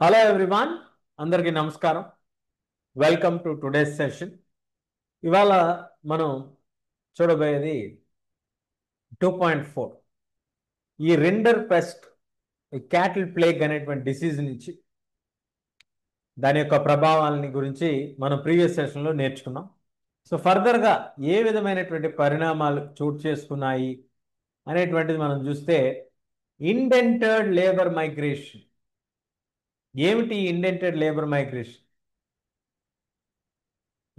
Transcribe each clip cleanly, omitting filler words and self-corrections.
Hello everyone, అందరికీ నమస్కారం. Welcome to today's session. ఇవాళ మనం చూడబోయేది 2.4. ఈ రెండర్ పెస్ట్, ఈ క్యాటిల్ ప్లేగ్ అనేటువంటి డిసీజ్ నుంచి దాని యొక్క ప్రభావాలని గురించి మనం ప్రీవియస్ సెషన్లో నేర్చుకున్నాం. సో ఫర్దర్గా ఏ విధమైనటువంటి పరిణామాలు చోటు చేసుకున్నాయి అనేటువంటిది మనం చూస్తే, ఇండెంటెడ్ లేబర్ మైగ్రేషన్. ఏమిటి indented labour migration?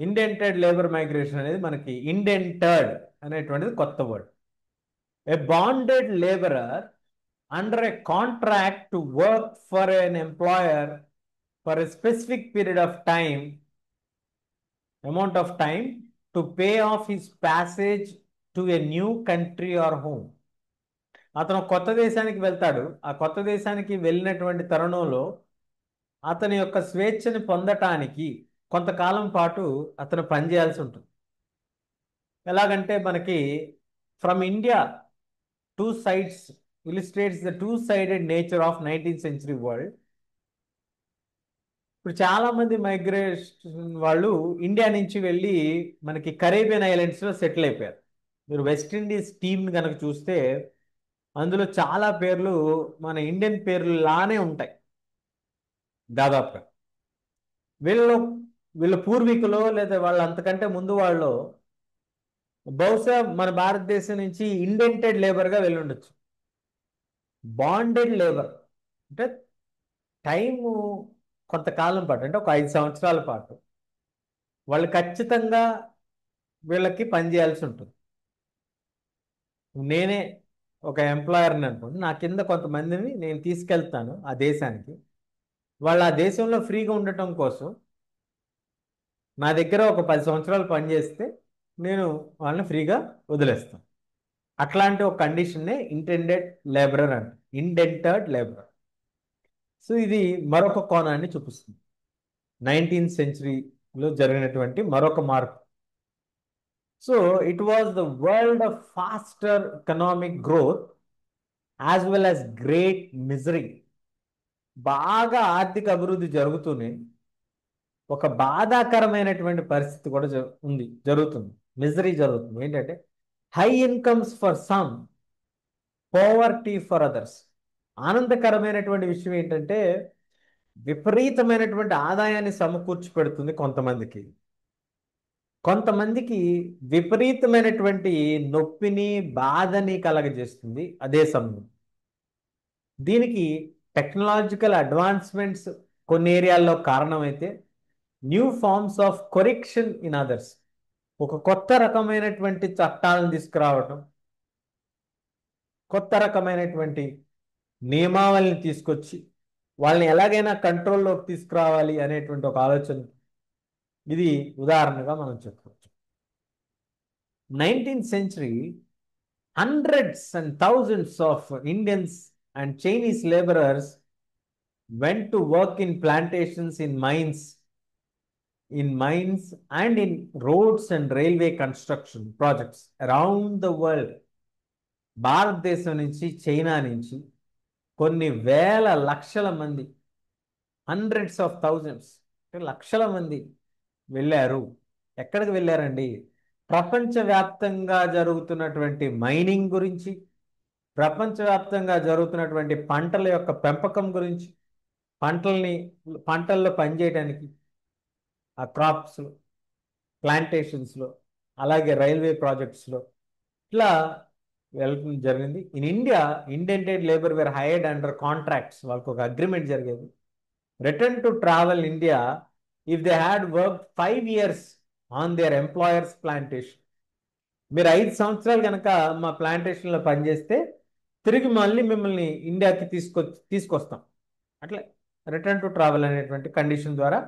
Indented labour migration అనేది మనకి ఇండెంటెడ్ అనేటువంటిది కొత్త word. A bonded labourer under a contract to work for an employer for a specific period of time, amount of time to pay off his passage to a new country or home. అతను కొత్త దేశానికి వెళ్తాడు. ఆ కొత్త దేశానికి వెళ్ళినటువంటి తరుణంలో అతని యొక్క స్వేచ్ఛని పొందటానికి కొంతకాలం పాటు అతను పనిచేయాల్సి ఉంటుంది. ఎలాగంటే మనకి from India two sides illustrates the two sided nature of 19th century world. ఇప్పుడు చాలా మంది మైగ్రేషన్ వాళ్ళు ఇండియా నుంచి వెళ్ళి మనకి కరేబియన్ ఐలాండ్స్లో సెటిల్ అయిపోయారు. మీరు వెస్ట్ ఇండీస్ టీమ్ కనుక చూస్తే అందులో చాలా పేర్లు మన ఇండియన్ పేర్లు లానే ఉంటాయి దాదాపుగా. వీళ్ళు వీళ్ళ పూర్వీకులు లేదా వాళ్ళు అంతకంటే ముందు వాళ్ళు బహుశా మన భారతదేశం నుంచి ఇండెంటెడ్ లేబర్గా వెళ్ళి ఉండొచ్చు. బాండెడ్ లేబర్ అంటే టైము కొంతకాలం పాటు, అంటే ఒక 5 సంవత్సరాల పాటు వాళ్ళు ఖచ్చితంగా వీళ్ళకి పని చేయాల్సి ఉంటుంది. నేనే ఒక ఎంప్లాయర్ని అనుకోండి, నా కింద కొంతమందిని నేను తీసుకెళ్తాను ఆ దేశానికి. వాళ్ళు ఆ దేశంలో ఫ్రీగా ఉండటం కోసం నా దగ్గర ఒక 10 సంవత్సరాలు పనిచేస్తే నేను వాళ్ళని ఫ్రీగా వదిలేస్తాను. అట్లాంటి ఒక కండిషన్నే ఇండెంటెడ్ లేబరర్. సో ఇది మరొక కోణాన్ని చూపిస్తుంది. 19th centuryలో జరిగినటువంటి మరొక మార్పు. So it was the world of faster economic growth as well as great misery. బాగా ఆర్థిక అభివృద్ధి జరుగుతూనే ఒక బాధాకరమైనటువంటి పరిస్థితి కూడా జరుగుతుంది. మిజరీ జరుగుతుంది. ఏంటంటే high incomes for some, poverty for others. ఆనందకరమైనటువంటి విషయం ఏంటంటే విపరీతమైనటువంటి ఆదాయాన్ని సమకూర్చి పెడుతుంది కొంతమందికి, కొంతమందికి విపరీతమైనటువంటి నొప్పిని బాధని కలగజేస్తుంది అదే సమయం. దీనికి టెక్నాలజికల్ అడ్వాన్స్మెంట్స్ కొన్ని ఏరియాల్లో కారణమైతే, new forms of correction in others, ఒక కొత్త రకమైనటువంటి చట్టాలను తీసుకురావటం, కొత్త రకమైనటువంటి నియమావళిని తీసుకొచ్చి వాళ్ళని ఎలాగైనా కంట్రోల్లోకి తీసుకురావాలి అనేటువంటి ఒక ఆలోచన, ఇది ఉదాహరణగా మనం చెప్పవచ్చు. 19th century, hundreds and thousands of Indians and Chinese laborers went to work in plantations, in mines and in roads and railway construction projects around the world. భారతదేశం నుంచి, చైనా నుంచి కొన్ని వేల లక్షల మంది, హండ్రెడ్స్ ఆఫ్ థౌజండ్స్, లక్షల మంది వెళ్ళారు. ఎక్కడికి వెళ్ళారండి? ప్రపంచవ్యాప్తంగా జరుగుతున్నటువంటి మైనింగ్ గురించి, ప్రపంచవ్యాప్తంగా జరుగుతున్నటువంటి పంటల యొక్క పెంపకం గురించి, పంటల్లో పనిచేయడానికి ఆ క్రాప్స్లో, ప్లాంటేషన్స్లో, అలాగే రైల్వే ప్రాజెక్ట్స్లో ఇట్లా వెళ్ళడం జరిగింది. In India, indented labour were hired under contracts. వాళ్ళకు ఒక అగ్రిమెంట్ జరిగేది. Return to travel India if they had work 5 years on their employers plantation. మీరు 5 సంవత్సరాలు కనుక మా ప్లాంటేషన్లో పనిచేస్తే తిరిగి మళ్ళీ మిమ్మల్ని ఇండియాకి తీసుకొస్తాం. అట్లా రిటర్న్ టు ట్రావెల్ అనేటువంటి కండిషన్ ద్వారా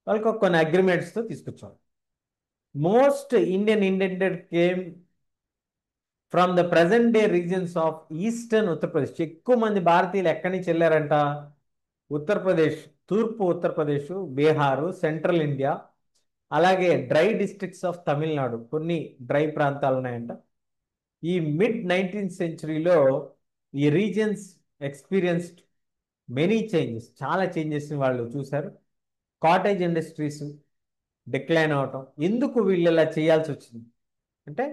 వాళ్ళకి కొన్ని అగ్రిమెంట్స్తో తీసుకొచ్చాం. Most Indian indented came from the present day reasons of eastern Uttar Pradesh. ఎక్కువ మంది భారతీయులు ఎక్కడి నుంచి వెళ్ళారంట? ఉత్తరప్రదేశ్, తూర్పు ఉత్తరప్రదేశ్, బీహారు, సెంట్రల్ ఇండియా, అలాగే డ్రై డిస్ట్రిక్ట్స్ ఆఫ్ తమిళనాడు, కొన్ని డ్రై ప్రాంతాలు ఉన్నాయంట. ఈ మిడ్ 19th centuryలో ఈ రీజియన్స్ ఎక్స్పీరియన్స్డ్ మెనీ చేంజెస్, చాలా చేంజెస్ని వాళ్ళు చూశారు. కాటేజ్ ఇండస్ట్రీస్ డిక్లైన్ అవటం. ఎందుకు వీళ్ళు ఇలా చేయాల్సి వచ్చింది అంటే,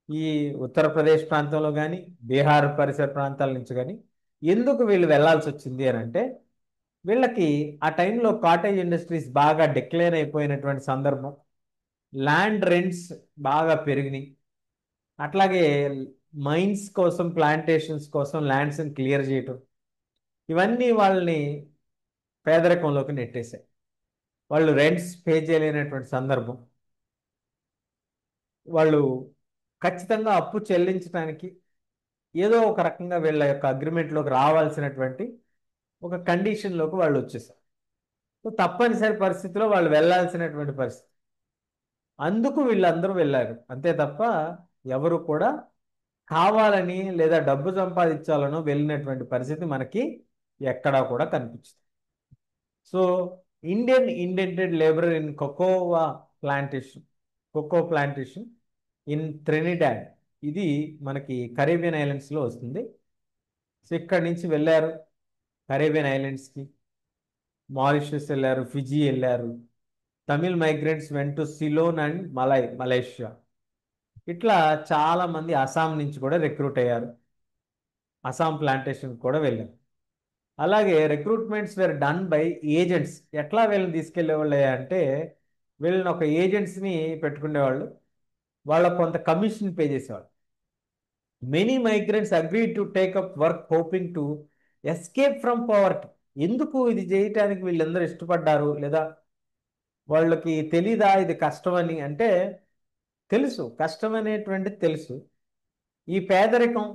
ఈ ఉత్తరప్రదేశ్ ప్రాంతంలో కానీ బీహార్ పరిసర ప్రాంతాల నుంచి కానీ ఎందుకు వీళ్ళు వెళ్ళాల్సి వచ్చింది అని అంటే, వీళ్ళకి ఆ టైంలో కాటేజ్ ఇండస్ట్రీస్ బాగా డిక్లైన్ అయిపోయినటువంటి సందర్భం. ల్యాండ్ రెంట్స్ బాగా పెరిగినాయి. అట్లాగే మైన్స్ కోసం, ప్లాంటేషన్స్ కోసం ల్యాండ్స్ని క్లియర్ చేయటం, ఇవన్నీ వాళ్ళని పేదరికంలోకి నెట్టేశాయి. వాళ్ళు రెంట్స్ పే చేయలేనటువంటి సందర్భం. వాళ్ళు ఖచ్చితంగా అప్పు చెల్లించడానికి ఏదో ఒక రకంగా వీళ్ళ యొక్క అగ్రిమెంట్లోకి రావాల్సినటువంటి ఒక కండిషన్లోకి వాళ్ళు వచ్చేసారు. సో తప్పనిసరి పరిస్థితిలో వాళ్ళు వెళ్ళాల్సినటువంటి పరిస్థితి. అందుకు వీళ్ళందరూ వెళ్ళారు అంతే తప్ప ఎవరు కూడా కావాలని లేదా డబ్బు సంపాదించాలనో వెళ్ళినటువంటి పరిస్థితి మనకి ఎక్కడా కూడా కనిపించదు. So Indian indented labourer in cocoa plantation in Trinidad, ఇది మనకి కరేబియన్ ఐలాండ్స్లో వస్తుంది. సో ఇక్కడి నుంచి వెళ్ళారు కరేబియన్ ఐలాండ్స్కి, మారిషస్ వెళ్ళారు, ఫిజీ వెళ్ళారు. Tamil migrants went to Ceylon and Malaysia. ఇట్లా చాలా మంది అస్సాం నుంచి కూడా రిక్రూట్ అయ్యారు, అస్సాం ప్లాంటేషన్ కూడా వెళ్ళారు. అలాగే recruitments were done by agents. ఎట్లా వీళ్ళని తీసుకెళ్లేవాళ్ళు అంటే, వీళ్ళని ఒక ఏజెంట్స్ని పెట్టుకునేవాళ్ళు, వాళ్ళకు కొంత కమిషన్ పే చేసేవాళ్ళు. Many migrants agree to take up work hoping to escape from poverty. ఎందుకు ఇది చేయటానికి వీళ్ళందరూ ఇష్టపడ్డారు, లేదా వాళ్ళకి తెలీదా ఇది కష్టమని అంటే, తెలుసు కష్టం అనేటువంటిది తెలుసు. ఈ పేదరికం,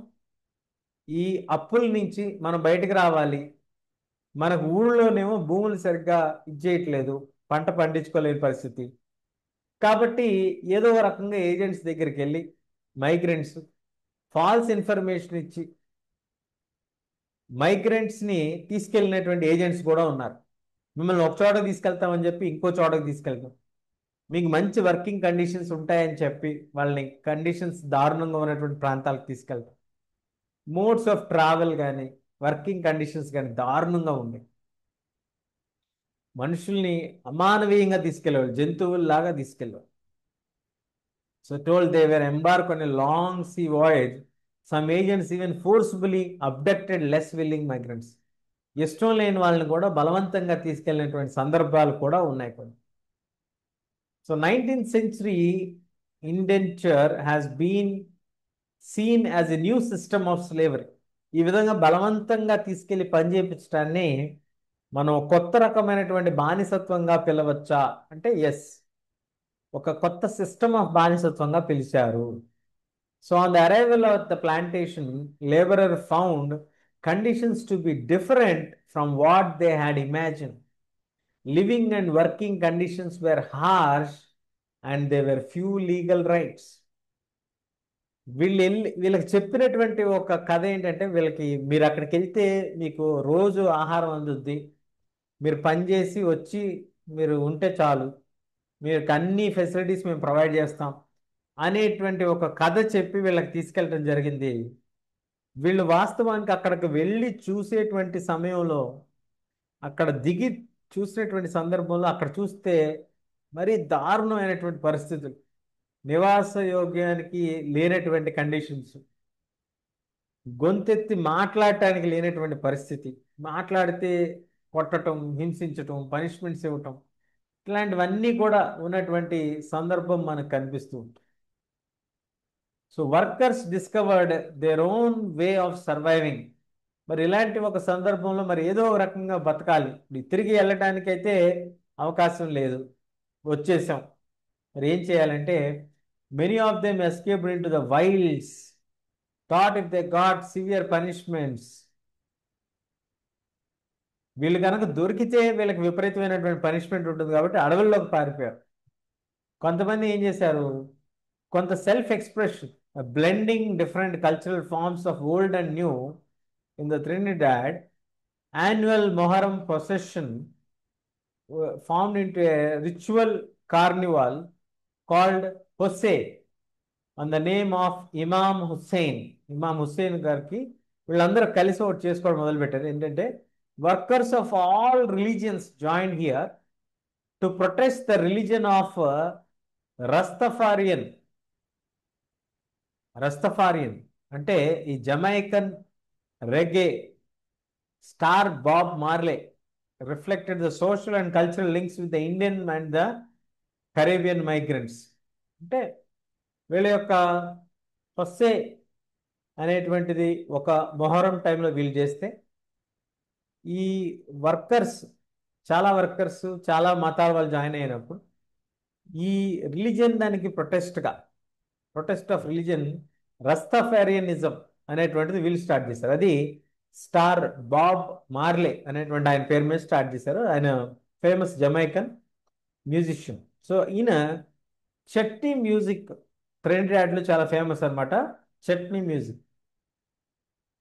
ఈ అప్పుల నుంచి మనం బయటకు రావాలి. మనకు ఊళ్ళోనేమో భూములు సరిగ్గా ఇచ్చేయట్లేదు, పంట పండించుకోలేని పరిస్థితి. కాబట్టి ఏదో ఒక రకంగా ఏజెంట్స్ దగ్గరికి వెళ్ళి మైగ్రెంట్స్ ఫాల్స్ ఇన్ఫర్మేషన్ ఇచ్చి మైగ్రెంట్స్ని తీసుకెళ్ళినటువంటి ఏజెంట్స్ కూడా ఉన్నారు. మిమ్మల్ని ఒక చోటకి తీసుకెళ్తామని చెప్పి ఇంకో చోటకి తీసుకెళ్తాం, మీకు మంచి వర్కింగ్ కండిషన్స్ ఉంటాయని చెప్పి వాళ్ళని కండిషన్స్ దారుణంగా ఉన్నటువంటి ప్రాంతాలకు తీసుకెళ్తాం. మోడ్స్ ఆఫ్ ట్రావెల్ కానీ వర్కింగ్ కండిషన్స్ కానీ దారుణంగా ఉన్నాయి. మనుషుల్ని అమానవీయంగా తీసుకెళ్ళేవాళ్ళు, జంతువుల్లాగా తీసుకెళ్ళేవాళ్ళు. So told they were embarked on a long sea voyage. Some agents even forcibly abducted less willing migrants. ఇష్టం లేని వాళ్ళని కూడా బలవంతంగా తీసుకెళ్ళినటువంటి సందర్భాలు కూడా ఉన్నాయి కొన్ని. So 19th century indenture has been seen as a new system of slavery. ఈ విధంగా బలవంతంగా తీసుకెళ్లి పని చేయించడాన్ని మనం కొత్త రకమైనటువంటి బానిసత్వంగా పిలవచ్చా అంటే ఎస్, ఒక కొత్త సిస్టమ్ ఆఫ్ బానిసత్వంగా పిలిచారు. So on the arrival of the plantation, labourer found conditions to be different from what they had imagine. Living and working conditions wear harsh and they were few legal rights. వీళ్ళకి చెప్పినటువంటి ఒక కథ ఏంటంటే, వీళ్ళకి మీరు అక్కడికి వెళ్తే మీకు రోజు ఆహారం అందుద్ది, మీరు పనిచేసి వచ్చి మీరు ఉంటే చాలు, మీకు అన్ని ఫెసిలిటీస్ మేము ప్రొవైడ్ చేస్తాం అనేటువంటి ఒక కథ చెప్పి వీళ్ళకి తీసుకెళ్ళడం జరిగింది. వీళ్ళు వాస్తవానికి అక్కడికి వెళ్ళి చూసేటువంటి సమయంలో, అక్కడ దిగి చూసినటువంటి సందర్భంలో అక్కడ చూస్తే మరీ దారుణమైనటువంటి పరిస్థితులు, నివాస యోగ్యానికి లేనటువంటి కండిషన్స్, గొంతెత్తి మాట్లాడటానికి లేనటువంటి పరిస్థితి, మాట్లాడితే కొట్టడం, హింసించటం, పనిష్మెంట్స్ ఇవ్వటం, ఇట్లాంటివన్నీ కూడా ఉన్నటువంటి సందర్భం మనకు కనిపిస్తూ ఉంటుంది. So workers discovered their own way of surviving. మరి ఇలాంటి ఒక సందర్భంలో మరి ఏదో ఒక రకంగా బతకాలి, తిరిగి వెళ్ళటానికైతే అవకాశం లేదు, వచ్చేసాం, మరి ఏం చేయాలంటే many of them escaped in to the wilds, thought if they got severe punishments. వీళ్ళు కనుక దొరికితే వీళ్ళకి విపరీతమైనటువంటి పనిష్మెంట్ ఉంటుంది కాబట్టి అడవుల్లోకి పారిపోయారు. కొంతమంది ఏం చేశారు, కొంత self expression, blending different cultural forms of old and new in the Trinidad. Annual Muharram procession formed into a ritual carnival called Hossein on the name of ఇమామ్ హుస్సేన్ గారికి వీళ్ళందరూ కలిసి ఒకటి చేసుకోవడం మొదలుపెట్టారు. ఏంటంటే workers of all religions joined here to protest the religion of Rastafarian. రస్తఫారియన్ అంటే ఈ Jamaican రెగే star Bob మార్లే reflected the social and cultural links with the Indian and the Caribbean migrants. అంటే వీళ్ళ యొక్క ఫస్సే అనేటువంటిది ఒక మొహరం టైంలో వీళ్ళు చేస్తే, ఈ వర్కర్స్ చాలా వర్కర్స్ చాలా మతాల వాళ్ళు జాయిన్ అయినప్పుడు ఈ రిలీజియన్ దానికి ప్రొటెస్ట్ ఆఫ్ రిలీజియన్ రస్తఫారియనిజం అనేటువంటిది వీళ్ళు స్టార్ట్ చేశారు. అది స్టార్ బాబ్ మార్లే అనేటువంటి ఆయన పేరు మీద స్టార్ట్ చేశారు. ఆయన ఫేమస్ జమైకన్ మ్యూజిషియన్. సో ఈయన చట్నీ మ్యూజిక్ ట్రెండ్ లో చాలా ఫేమస్ అనమాట. చట్నీ మ్యూజిక్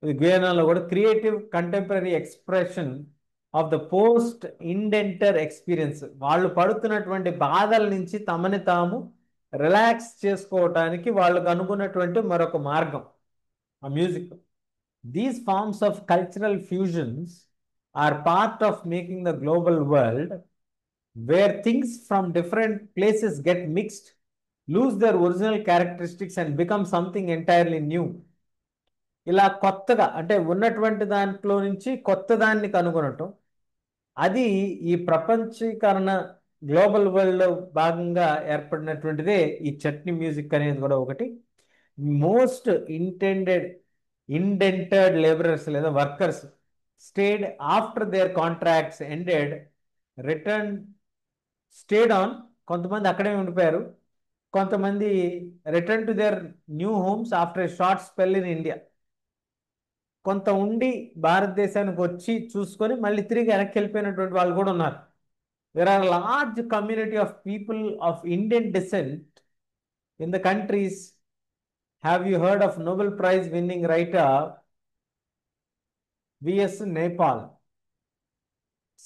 ఇది గుయానాలో కూడా creative contemporary expression of the post indenter experience. వాళ్ళు పడుతున్నటువంటి బాధల నుంచి తమని తాము రిలాక్స్ చేసుకోవటానికి వాళ్ళు కనుగొన్నటువంటి మరొక మార్గం ఆ music. These forms of cultural fusions are part of making the global world where things from different places get mixed, lose their original characteristics and become something entirely new. ఇలా కొత్తగా అంటే ఉన్నటువంటి దాంట్లో నుంచి కొత్త దాన్ని కనుగొనటం, అది ఈ ప్రపంచీకరణ గ్లోబల్ వరల్డ్లో భాగంగా ఏర్పడినటువంటిదే ఈ చట్నీ మ్యూజిక్ అనేది కూడా ఒకటి. మోస్ట్ ఇండెంటెడ్ లేబరర్స్ లేదా workers stayed after their contracts ended return stayed on. కొంతమంది అక్కడే ఉండిపోయారు, కొంతమంది return to their new homes after a short spell in India. కొంత ఉండి భారతదేశానికి వచ్చి చూసుకొని మళ్ళీ తిరిగి వెనక్కి వెళ్ళిపోయినటువంటి వాళ్ళు కూడా ఉన్నారు. There are a large community of people of Indian descent in the countries. Have you heard of Nobel Prize winning writer V.S. Naipaul?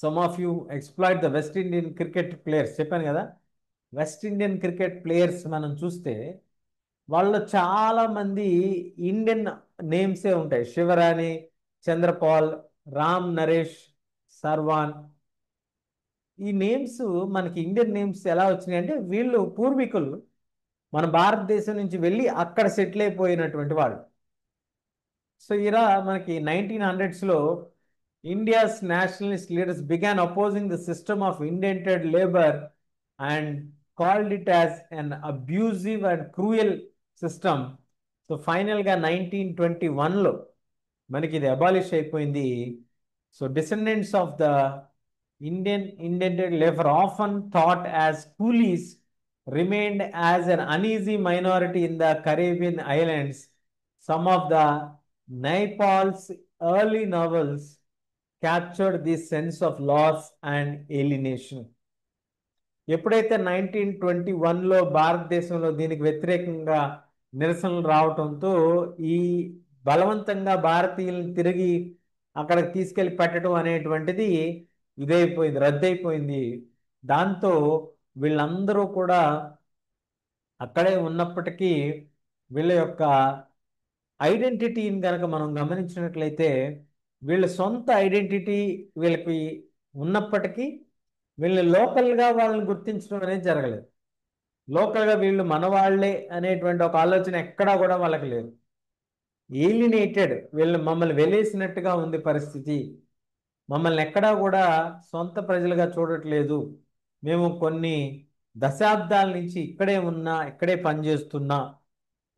Some of you exploit the West Indian cricket players. చెప్పాను కదా, west Indian cricket players మనం చూస్తే వాళ్ళు చాలా మంది Indian నేమ్సే ఉంటాయి. శివరాణి, చంద్రపాల్, రామ్ నరేష్, సర్వాన్. ఈ names మనకి ఇండియన్ నేమ్స్ ఎలా వచ్చినాయి అంటే వీళ్ళు పూర్వీకులు మన భారతదేశం నుంచి వెళ్ళి అక్కడ సెటిల్ అయిపోయినటువంటి వాళ్ళు. సో ఇలా మనకి 1900s India's Nationalist leaders began opposing the system of indented labour and called it as an abusive and cruel system. So ఫైనల్గా 1921 మనకి ఇది అబాలిష్ అయిపోయింది. So descendants of the Indian indented labor, often thought as coolies, remained as an uneasy minority in the Caribbean islands. Some of the Naipaul's early novels captured this sense of loss and alienation. ఎప్పుడైతే 1921 భారతదేశంలో దీనికి వ్యతిరేకంగా నిరసనలు రావడంతో ఈ బలవంతంగా భారతీయులను తిరిగి అక్కడికి తీసుకెళ్లి పెట్టడం అనేటువంటిది ఇదైపోయింది, రద్దయిపోయింది. దాంతో వీళ్ళందరూ కూడా అక్కడే ఉన్నప్పటికీ వీళ్ళ యొక్క ఐడెంటిటీని కనుక మనం గమనించినట్లయితే వీళ్ళ సొంత ఐడెంటిటీ వీళ్ళకి ఉన్నప్పటికీ వీళ్ళని లోకల్గా వాళ్ళని గుర్తించడం అనేది జరగలేదు. లోకల్గా వీళ్ళు మనవాళ్లే అనేటువంటి ఒక ఆలోచన ఎక్కడా కూడా వాళ్ళకి లేదు. ఏలినేటెడ్, వీళ్ళు మమ్మల్ని వెలేసినట్టుగా ఉంది పరిస్థితి, మమ్మల్ని ఎక్కడా కూడా సొంత ప్రజలుగా చూడట్లేదు, మేము కొన్ని దశాబ్దాల నుంచి ఇక్కడే ఉన్నా, ఇక్కడే పనిచేస్తున్నా,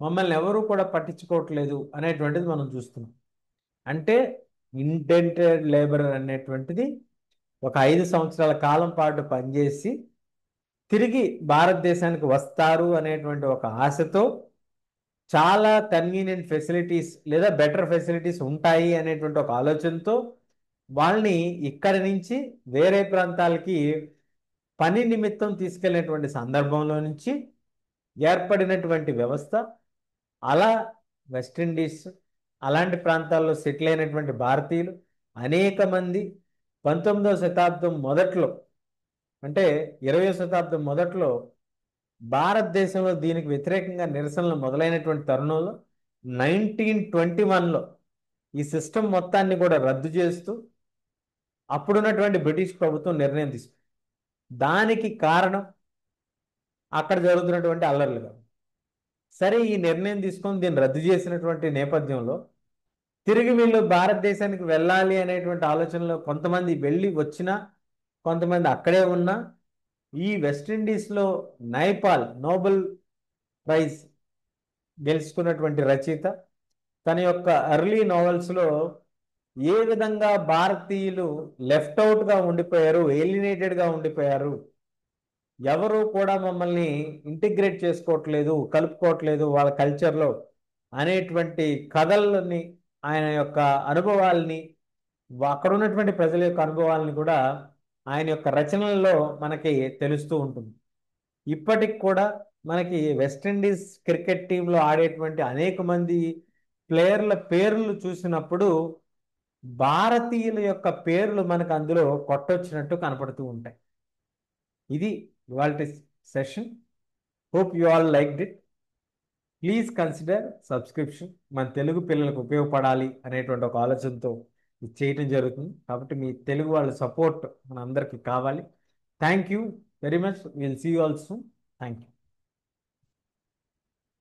మమ్మల్ని ఎవరు కూడా పట్టించుకోవట్లేదు అనేటువంటిది మనం చూస్తున్నాం. అంటే ఇండెంటెడ్ లేబర్ అనేటువంటిది ఒక 5 సంవత్సరాల కాలం పాటు పనిచేసి తిరిగి భారతదేశానికి వస్తారు అనేటువంటి ఒక ఆశతో, చాలా కన్వీనియంట్ ఫెసిలిటీస్ లేదా బెటర్ ఫెసిలిటీస్ ఉంటాయి అనేటువంటి ఒక ఆలోచనతో వాళ్ళని ఇక్కడి నుంచి వేరే ప్రాంతాలకి పని నిమిత్తం తీసుకెళ్ళినటువంటి సందర్భంలో నుంచి ఏర్పడినటువంటి వ్యవస్థ. అలా వెస్టిండీస్ అలాంటి ప్రాంతాల్లో సెటిల్ అయినటువంటి భారతీయులు అనేక మంది 19వ శతాబ్దం మొదట్లో, అంటే 20వ శతాబ్దం మొదట్లో భారతదేశంలో దీనికి వ్యతిరేకంగా నిరసనలు మొదలైనటువంటి తరుణంలో 1921 ఈ సిస్టమ్ మొత్తాన్ని కూడా రద్దు చేస్తూ అప్పుడున్నటువంటి బ్రిటిష్ ప్రభుత్వం నిర్ణయం తీసుకుంది. దానికి కారణం అక్కడ జరుగుతున్నటువంటి అల్లర్లుగా. సరే, ఈ నిర్ణయం తీసుకొని దీన్ని రద్దు చేసినటువంటి నేపథ్యంలో తిరిగి వీళ్ళు భారతదేశానికి వెళ్ళాలి అనేటువంటి ఆలోచనలో కొంతమంది వెళ్ళి వచ్చినా, కొంతమంది అక్కడే ఉన్నా, ఈ వెస్టిండీస్లో నైపాల్ నోబెల్ ప్రైజ్ గెలుచుకున్నటువంటి రచయిత తన యొక్క ఎర్లీ నోవెల్స్లో ఏ విధంగా భారతీయులు లెఫ్ట్ అవుట్గా ఉండిపోయారు, ఏలినేటెడ్గా ఉండిపోయారు, ఎవరు కూడా మమ్మల్ని ఇంటిగ్రేట్ చేసుకోవట్లేదు, కలుపుకోవట్లేదు వాళ్ళ కల్చర్లో అనేటువంటి కథలని, ఆయన యొక్క అనుభవాల్ని, అక్కడ ఉన్నటువంటి ప్రజల యొక్క అనుభవాలని కూడా ఆయన యొక్క రచనల్లో మనకి తెలుస్తూ ఉంటుంది. ఇప్పటికి కూడా మనకి వెస్టిండీస్ క్రికెట్ టీంలో ఆడేటువంటి అనేక మంది ప్లేయర్ల పేర్లు చూసినప్పుడు భారతీయుల యొక్క పేర్లు మనకు అందులో కొట్టొచ్చినట్టు కనపడుతూ ఉంటాయి. ఇది ఇవాల్టి session. Hope you all liked it. Please consider subscription. మన తెలుగు పిల్లలకు ఉపయోగపడాలి అనేటువంటి ఒక ఆలోచనతో ఇది చేయటం జరుగుతుంది. కాబట్టి మీ తెలుగు వాళ్ళ సపోర్ట్ మన అందరికీ కావాలి. Thank you very much. Will see you all soon. Thank you.